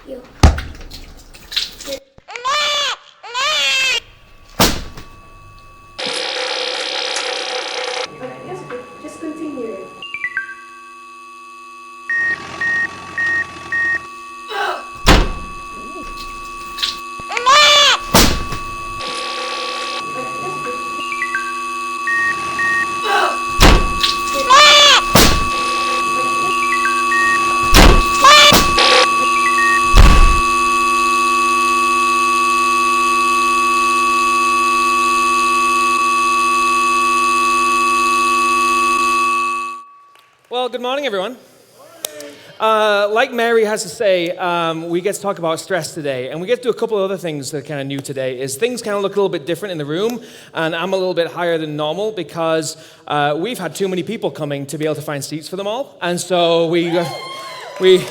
You. Okay, yes, just continue. Well, good morning, everyone. Like Mary has to say, we get to talk about stress today, and we get to do a couple of other things that are kind of new today. Is things kind of look a little bit different in the room, and I'm a little bit higher than normal because we've had too many people coming to be able to find seats for them all, and so we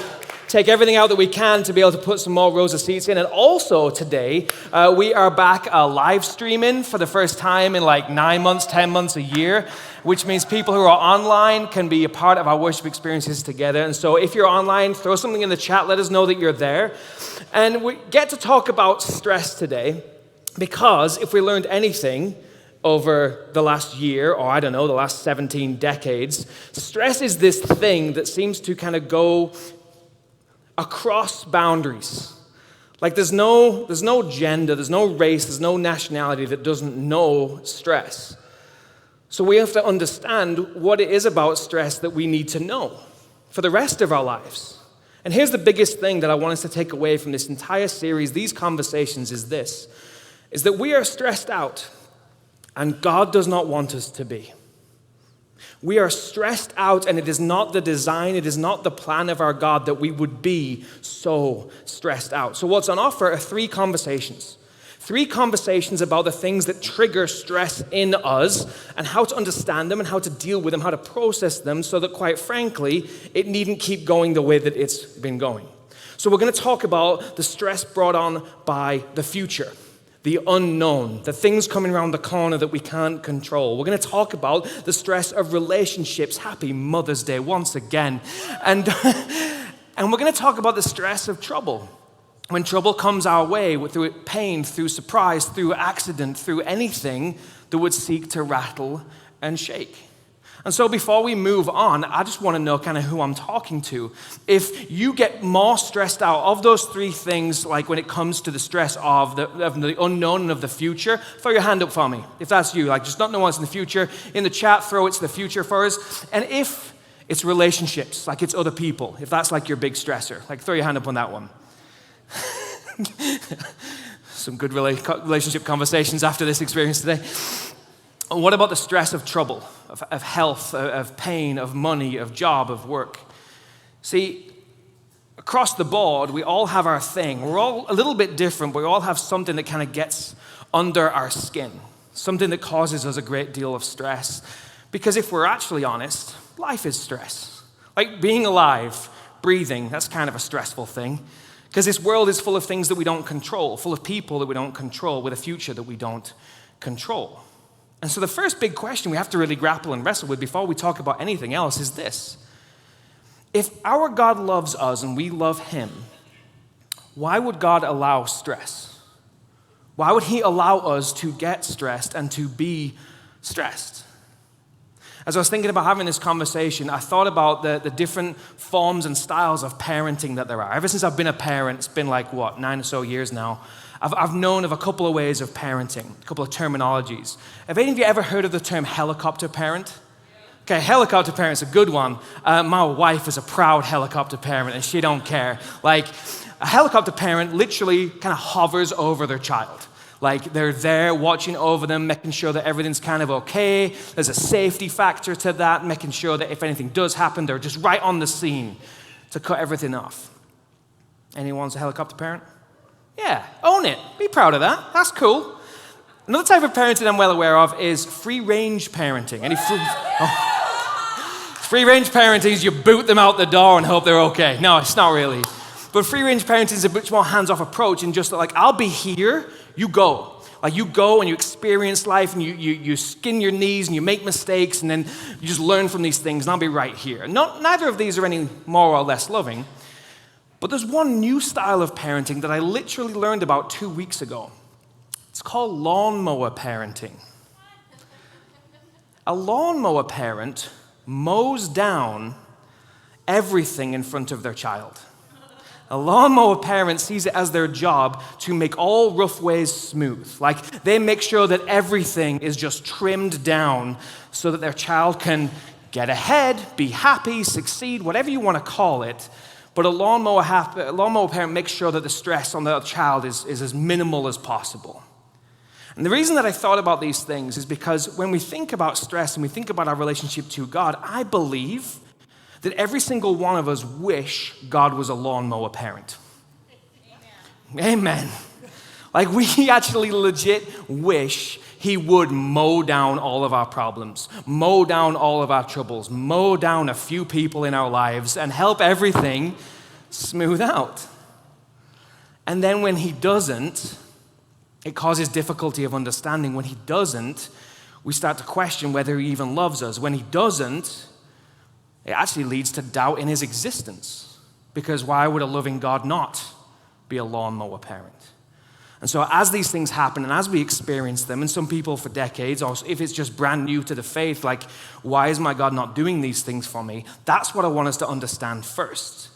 take everything out that we can to be able to put some more rows of seats in. And also today, we are back live streaming for the first time in like 9 months, 10 months, a year, which means people who are online can be a part of our worship experiences together. And so if you're online, throw something in the chat, let us know that you're there. And we get to talk about stress today because if we learned anything over the last year, or I don't know, the last 17 decades, stress is this thing that seems to kind of go across boundaries. Like there's no gender, there's no race, there's no nationality that doesn't know stress. So we have to understand what it is about stress that we need to know for the rest of our lives. And here's the biggest thing that I want us to take away from this entire series, these conversations, is that we are stressed out, and God does not want us to be. We are stressed out, and it is not the design, it is not the plan of our God that we would be so stressed out. So what's on offer are three conversations about the things that trigger stress in us and how to understand them and how to deal with them, how to process them so that, quite frankly, it needn't keep going the way that it's been going. So we're going to talk about the stress brought on by the future, the unknown, the things coming around the corner that we can't control. We're going to talk about the stress of relationships. Happy Mother's Day once again. And we're going to talk about the stress of trouble. When trouble comes our way, through pain, through surprise, through accident, through anything that would seek to rattle and shake. And so before we move on, I just want to know kind of who I'm talking to. If you get more stressed out of those three things, like when it comes to the stress of the unknown and of the future, throw your hand up for me. If that's you, like just not know what's in the future. In the chat, throw it's the future for us. And if it's relationships, like it's other people, if that's like your big stressor, like throw your hand up on that one. Some good relationship conversations after this experience today. What about the stress of trouble, of health, of pain, of money, of job, of work? See, across the board, we all have our thing. We're all a little bit different, but we all have something that kind of gets under our skin, something that causes us a great deal of stress. Because if we're actually honest, life is stress. Like being alive, breathing, that's kind of a stressful thing. Because this world is full of things that we don't control, full of people that we don't control, with a future that we don't control. And so the first big question we have to really grapple and wrestle with before we talk about anything else is this. If our God loves us and we love Him, why would God allow stress? Why would He allow us to get stressed and to be stressed? As I was thinking about having this conversation, I thought about the different forms and styles of parenting that there are. Ever since I've been a parent, it's been like, 9 or so years now, I've known of a couple of ways of parenting, a couple of terminologies. Have any of you ever heard of the term helicopter parent? Okay, helicopter parent's a good one. My wife is a proud helicopter parent, and she don't care. Like, a helicopter parent literally kind of hovers over their child. Like they're there watching over them, making sure that everything's kind of okay. There's a safety factor to that, making sure that if anything does happen, they're just right on the scene to cut everything off. Anyone's a helicopter parent? Yeah, own it. Be proud of that. That's cool. Another type of parenting I'm well aware of is free-range parenting. Free-range parenting is you boot them out the door and hope they're okay. No, it's not really. But free-range parenting is a much more hands-off approach, and just like, I'll be here, you go. Like you go and you experience life and you skin your knees and you make mistakes and then you just learn from these things and I'll be right here. Neither of these are any more or less loving. But there's one new style of parenting that I literally learned about 2 weeks ago. It's called lawnmower parenting. A lawnmower parent mows down everything in front of their child. A lawnmower parent sees it as their job to make all rough ways smooth. Like, they make sure that everything is just trimmed down so that their child can get ahead, be happy, succeed, whatever you want to call it. But a lawnmower parent makes sure that the stress on the child is as minimal as possible. And the reason that I thought about these things is because when we think about stress and we think about our relationship to God, I believe that every single one of us wish God was a lawnmower parent. Amen. Like, we actually legit wish he would mow down all of our problems, mow down all of our troubles, mow down a few people in our lives, and help everything smooth out. And then when he doesn't, it causes difficulty of understanding. When he doesn't, we start to question whether he even loves us. When he doesn't, it actually leads to doubt in his existence. Because why would a loving God not be a lawnmower parent? And so as these things happen and as we experience them, and some people for decades, or if it's just brand new to the faith, like, why is my God not doing these things for me? That's what I want us to understand first.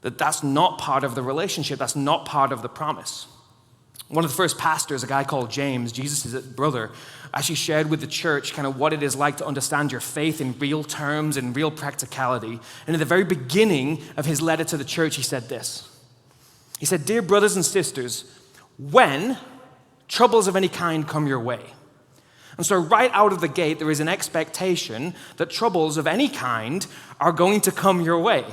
That's not part of the relationship. That's not part of the promise. One of the first pastors, a guy called James, Jesus' brother, actually shared with the church kind of what it is like to understand your faith in real terms and real practicality. And at the very beginning of his letter to the church, he said this. He said, "Dear brothers and sisters, when troubles of any kind come your way." And so right out of the gate, there is an expectation that troubles of any kind are going to come your way.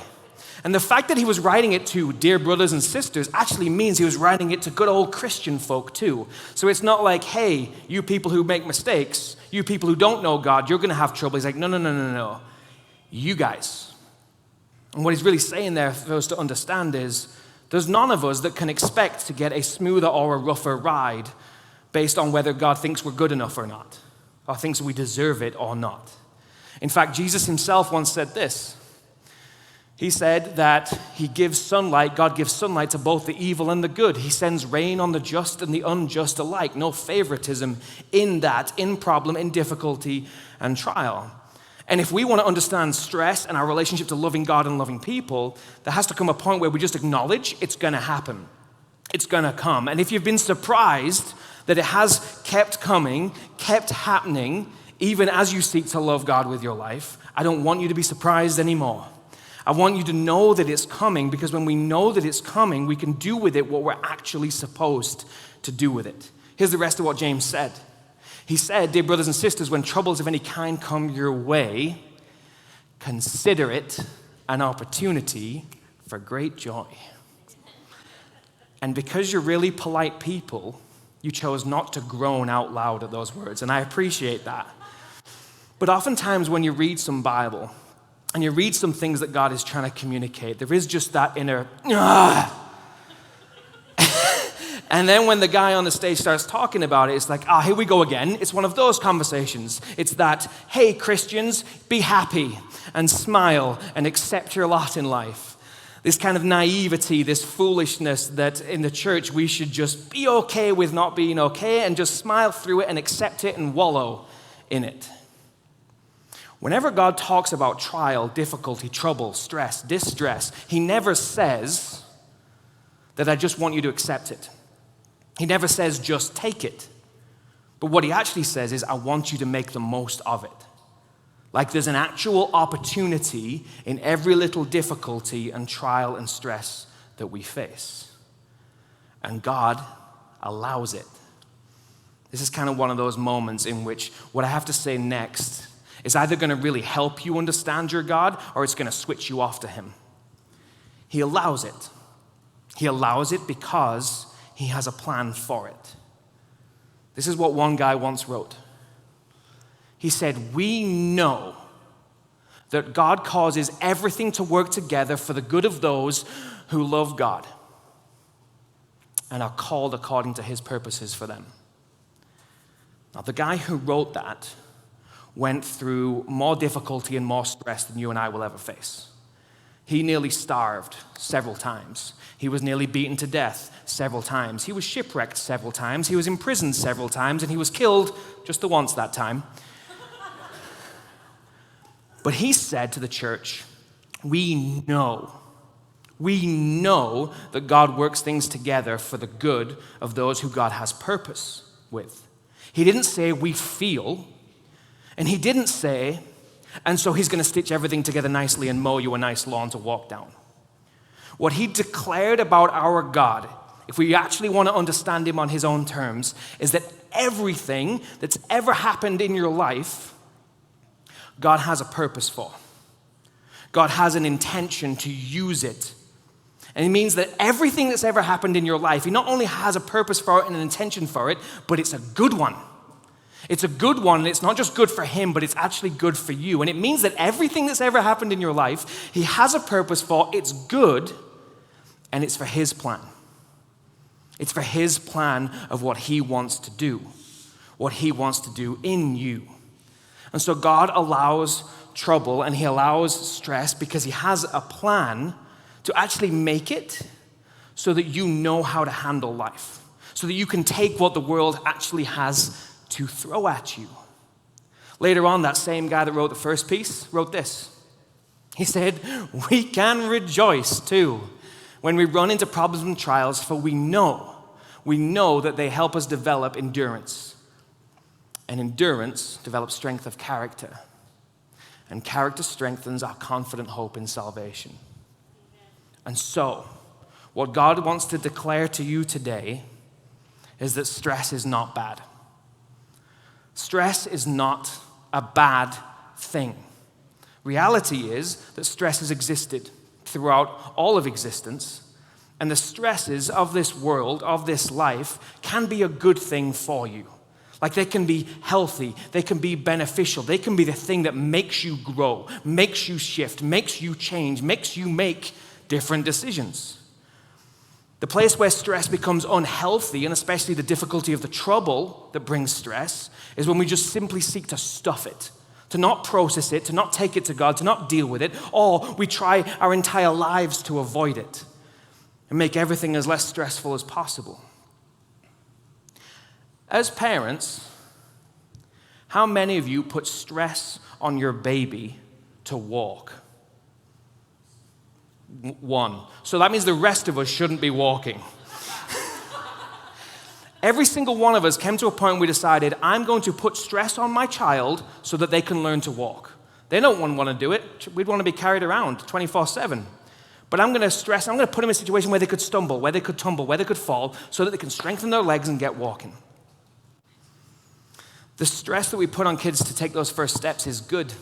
And the fact that he was writing it to dear brothers and sisters actually means he was writing it to good old Christian folk too. So it's not like, hey, you people who make mistakes, you people who don't know God, you're going to have trouble. He's like, no. You guys. And what he's really saying there for us to understand is there's none of us that can expect to get a smoother or a rougher ride based on whether God thinks we're good enough or not, or thinks we deserve it or not. In fact, Jesus himself once said this. He said that God gives sunlight to both the evil and the good. He sends rain on the just and the unjust alike. No favoritism in problem, in difficulty and trial. And if we want to understand stress and our relationship to loving God and loving people, there has to come a point where we just acknowledge it's going to happen. It's going to come. And if you've been surprised that it has kept coming, kept happening, even as you seek to love God with your life, I don't want you to be surprised anymore. I want you to know that it's coming, because when we know that it's coming, we can do with it what we're actually supposed to do with it. Here's the rest of what James said. He said, "Dear brothers and sisters, when troubles of any kind come your way, consider it an opportunity for great joy." And because you're really polite people, you chose not to groan out loud at those words, and I appreciate that. But oftentimes when you read some Bible, and you read some things that God is trying to communicate, there is just that inner, and then when the guy on the stage starts talking about it, it's like, here we go again. It's one of those conversations. It's that, hey, Christians, be happy and smile and accept your lot in life. This kind of naivety, this foolishness that in the church we should just be okay with not being okay and just smile through it and accept it and wallow in it. Whenever God talks about trial, difficulty, trouble, stress, distress, he never says that I just want you to accept it. He never says just take it. But what he actually says is I want you to make the most of it. Like there's an actual opportunity in every little difficulty and trial and stress that we face. And God allows it. This is kind of one of those moments in which what I have to say next is either going to really help you understand your God or it's going to switch you off to him. He allows it. He allows it because he has a plan for it. This is what one guy once wrote. He said, "We know that God causes everything to work together for the good of those who love God and are called according to his purposes for them." Now, the guy who wrote that went through more difficulty and more stress than you and I will ever face. He nearly starved several times. He was nearly beaten to death several times. He was shipwrecked several times. He was imprisoned several times, and he was killed just the once that time. But he said to the church, we know that God works things together for the good of those who God has purpose with. He didn't say we feel, and he didn't say, and so he's going to stitch everything together nicely and mow you a nice lawn to walk down. What he declared about our God, if we actually want to understand him on his own terms, is that everything that's ever happened in your life, God has a purpose for. God has an intention to use it. And it means that everything that's ever happened in your life, he not only has a purpose for it and an intention for it, but it's a good one. It's a good one, and it's not just good for him, but it's actually good for you. And it means that everything that's ever happened in your life, he has a purpose for, it's good, and it's for his plan. It's for his plan of what he wants to do in you. And so God allows trouble and he allows stress because he has a plan to actually make it so that you know how to handle life, so that you can take what the world actually has to throw at you. Later on, that same guy that wrote the first piece wrote this. He said, we can rejoice too when we run into problems and trials, for we know that they help us develop endurance. And endurance develops strength of character. And character strengthens our confident hope in salvation. And so, what God wants to declare to you today is that stress is not bad. Stress is not a bad thing. Reality is that stress has existed throughout all of existence, and the stresses of this world, of this life, can be a good thing for you. Like they can be healthy, they can be beneficial, they can be the thing that makes you grow, makes you shift, makes you change, makes you make different decisions. The place where stress becomes unhealthy, and especially the difficulty of the trouble that brings stress, is when we just simply seek to stuff it, to not process it, to not take it to God, to not deal with it, or we try our entire lives to avoid it and make everything as less stressful as possible. As parents, how many of you put stress on your baby to walk? One. So that means the rest of us shouldn't be walking. Every single one of us came to a point where we decided, I'm going to put stress on my child so that they can learn to walk. They don't want to do it. We'd want to be carried around 24/7. But I'm going to put them in a situation where they could stumble, where they could tumble, where they could fall, so that they can strengthen their legs and get walking. The stress that we put on kids to take those first steps is good.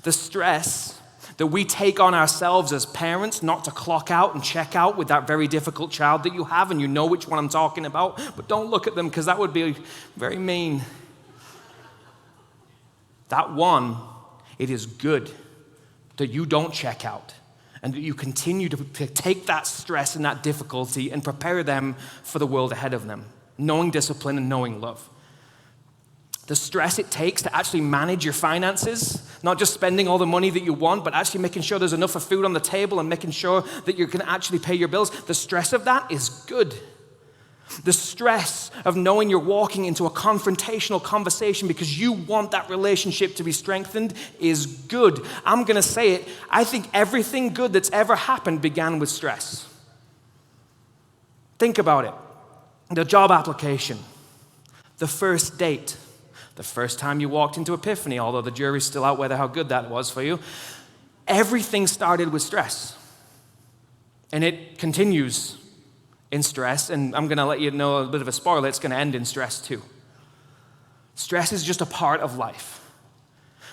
The stress that we take on ourselves as parents not to clock out and check out with that very difficult child that you have, and you know which one I'm talking about, but don't look at them because that would be very mean. That one, it is good that you don't check out and that you continue to take that stress and that difficulty and prepare them for the world ahead of them, knowing discipline and knowing love. The stress it takes to actually manage your finances, not just spending all the money that you want, but actually making sure there's enough of food on the table and making sure that you can actually pay your bills. The stress of that is good. The stress of knowing you're walking into a confrontational conversation because you want that relationship to be strengthened is good. I'm going to say it. I think everything good that's ever happened began with stress. Think about it. The job application, the first date, the first time you walked into Epiphany, although the jury's still out whether how good that was for you, everything started with stress. And it continues in stress, and I'm going to let you know a bit of a spoiler, it's going to end in stress too. Stress is just a part of life.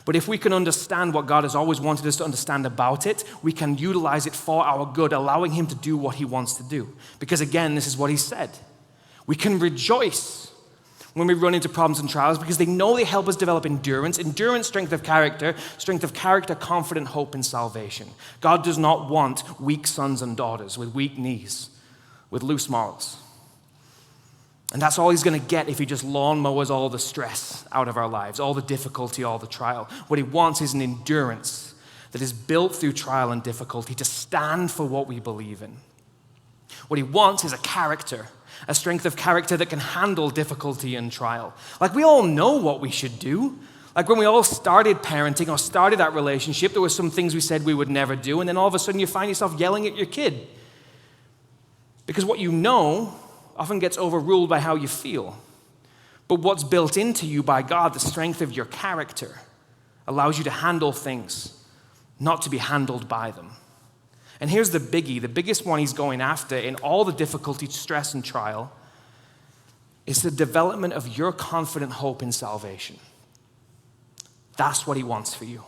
But if we can understand what God has always wanted us to understand about it, we can utilize it for our good, allowing him to do what he wants to do. Because again, this is what he said. We can rejoice when we run into problems and trials because they know they help us develop endurance, strength of character, confident hope in salvation. God does not want weak sons and daughters with weak knees, with loose morals. And that's all he's going to get if he just lawnmowers all the stress out of our lives, all the difficulty, all the trial. What he wants is an endurance that is built through trial and difficulty to stand for what we believe in. What he wants is a strength of character that can handle difficulty and trial. Like, we all know what we should do. Like, when we all started parenting or started that relationship, there were some things we said we would never do, and then all of a sudden you find yourself yelling at your kid. Because what you know often gets overruled by how you feel. But what's built into you by God, the strength of your character, allows you to handle things, not to be handled by them. And here's the biggie, the biggest one he's going after in all the difficulty, stress, and trial is the development of your confident hope in salvation. That's what he wants for you.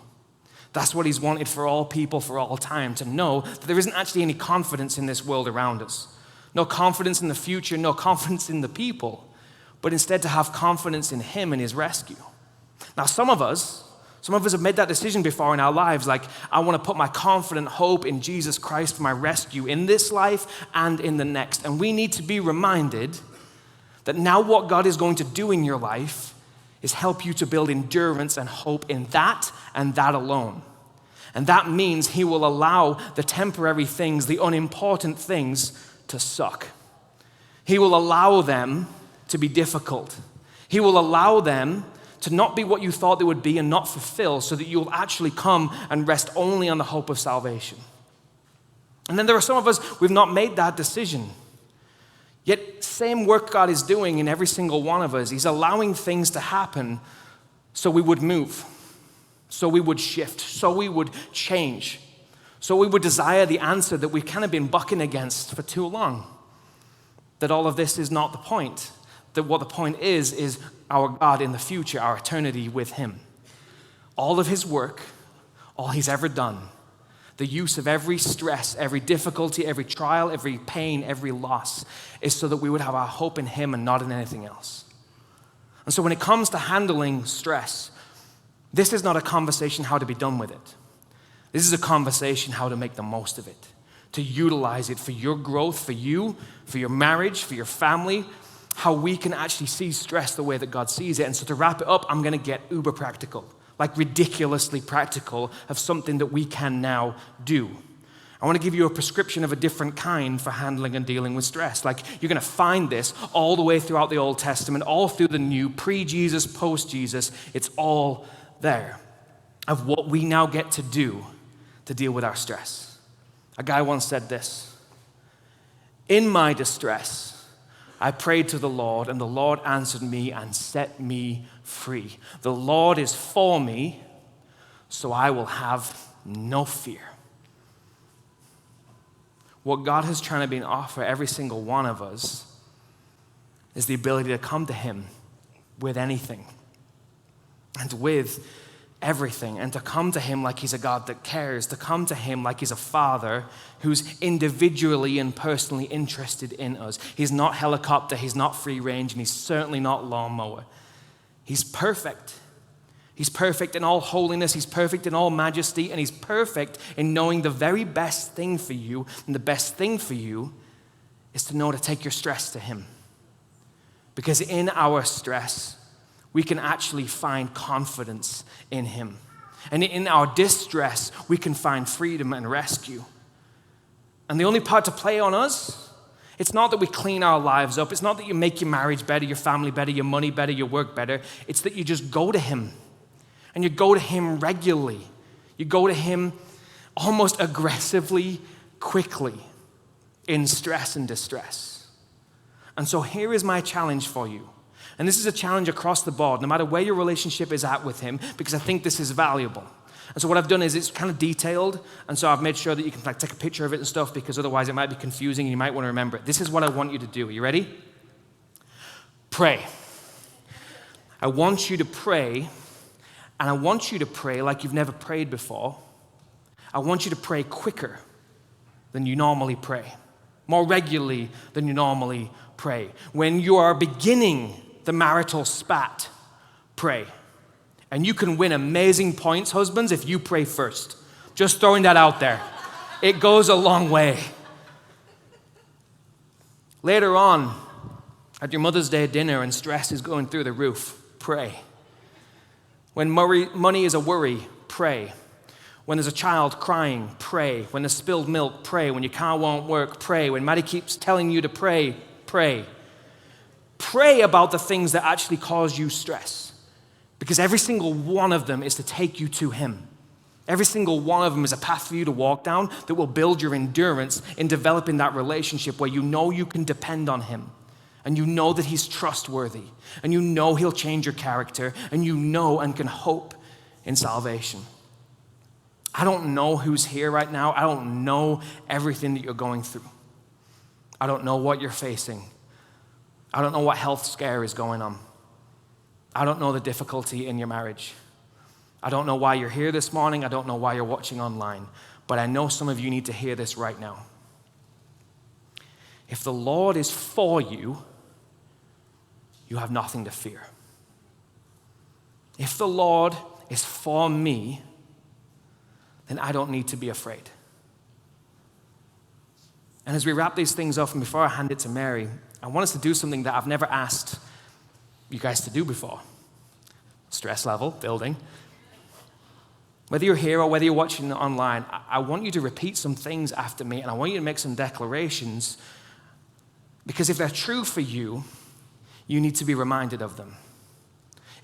That's what he's wanted for all people for all time, to know that there isn't actually any confidence in this world around us. No confidence in the future, no confidence in the people, but instead to have confidence in him and his rescue. Now, some of us have made that decision before in our lives, like, I want to put my confident hope in Jesus Christ for my rescue in this life and in the next. And we need to be reminded that now what God is going to do in your life is help you to build endurance and hope in that and that alone. And that means he will allow the temporary things, the unimportant things, to suck. He will allow them to be difficult. He will allow them to not be what you thought they would be and not fulfill, so that you'll actually come and rest only on the hope of salvation. And then there are some of us, we've not made that decision. Yet, same work God is doing in every single one of us. He's allowing things to happen so we would move, so we would shift, so we would change, so we would desire the answer that we've kind of been bucking against for too long. That all of this is not the point. That what the point is our God in the future, our eternity with him. All of his work, all he's ever done, the use of every stress, every difficulty, every trial, every pain, every loss, is so that we would have our hope in him and not in anything else. And so when it comes to handling stress, this is not a conversation how to be done with it. This is a conversation how to make the most of it, to utilize it for your growth, for you, for your marriage, for your family, how we can actually see stress the way that God sees it. And so to wrap it up, I'm going to get uber practical, like ridiculously practical, of something that we can now do. I want to give you a prescription of a different kind for handling and dealing with stress. Like, you're going to find this all the way throughout the Old Testament, all through the New, pre-Jesus, post-Jesus. It's all there of what we now get to do to deal with our stress. A guy once said this: "In my distress, I prayed to the Lord, and the Lord answered me and set me free. The Lord is for me, so I will have no fear." What God has trying to be offer every single one of us is the ability to come to him with anything and with everything, and to come to him like he's a God that cares, to come to him like he's a father who's individually and personally interested in us. He's not helicopter, he's not free range, and he's certainly not lawnmower. He's perfect. He's perfect in all holiness, he's perfect in all majesty, and he's perfect in knowing the very best thing for you. And the best thing for you is to know to take your stress to him. Because in our stress, we can actually find confidence in him. And in our distress, we can find freedom and rescue. And the only part to play on us, it's not that we clean our lives up. It's not that you make your marriage better, your family better, your money better, your work better. It's that you just go to him. And you go to him regularly. You go to him almost aggressively, quickly, in stress and distress. And so here is my challenge for you. And this is a challenge across the board, no matter where your relationship is at with him, because I think this is valuable. And so what I've done is it's kind of detailed, and so I've made sure that you can like take a picture of it and stuff, because otherwise it might be confusing and you might want to remember it. This is what I want you to do. Are you ready? Pray. I want you to pray, and I want you to pray like you've never prayed before. I want you to pray quicker than you normally pray, more regularly than you normally pray. When you are beginning the marital spat, pray. And you can win amazing points, husbands, if you pray first. Just throwing that out there. It goes a long way. Later on, at your Mother's Day dinner and stress is going through the roof, pray. When money is a worry, pray. When there's a child crying, pray. When there's spilled milk, pray. When your car won't work, pray. When Maddie keeps telling you to pray, pray. Pray about the things that actually cause you stress, because every single one of them is to take you to Him. Every single one of them is a path for you to walk down that will build your endurance in developing that relationship where you know you can depend on Him, and you know that He's trustworthy, and you know He'll change your character, and you know and can hope in salvation. I don't know who's here right now. I don't know everything that you're going through. I don't know what you're facing. I don't know what health scare is going on. I don't know the difficulty in your marriage. I don't know why you're here this morning. I don't know why you're watching online. But I know some of you need to hear this right now. If the Lord is for you, you have nothing to fear. If the Lord is for me, then I don't need to be afraid. And as we wrap these things up, and before I hand it to Mary, I want us to do something that I've never asked you guys to do before. Stress level, building. Whether you're here or whether you're watching online, I want you to repeat some things after me, and I want you to make some declarations, because if they're true for you, you need to be reminded of them.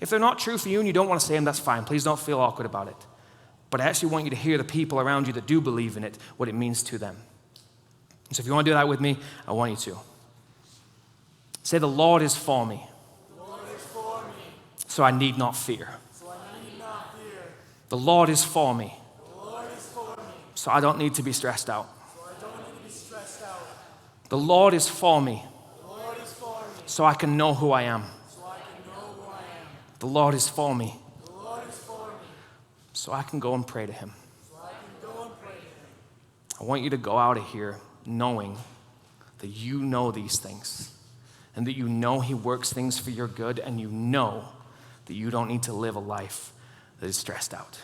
If they're not true for you and you don't want to say them, that's fine. Please don't feel awkward about it. But I actually want you to hear the people around you that do believe in it, what it means to them. So if you want to do that with me, I want you to. Say, the Lord is for me. The Lord is for me. So I need not fear. So I need not fear. The Lord is for me. The Lord is for me. So I don't need to be stressed out. So I don't need to be stressed out. The Lord is for me. The Lord is for me. So I can know who I am. So I can know who I am. The Lord is for me. The Lord is for me. So I can go and pray to Him. So I can go and pray to Him. I want you to go out of here knowing that you know these things, and that you know He works things for your good, and you know that you don't need to live a life that is stressed out.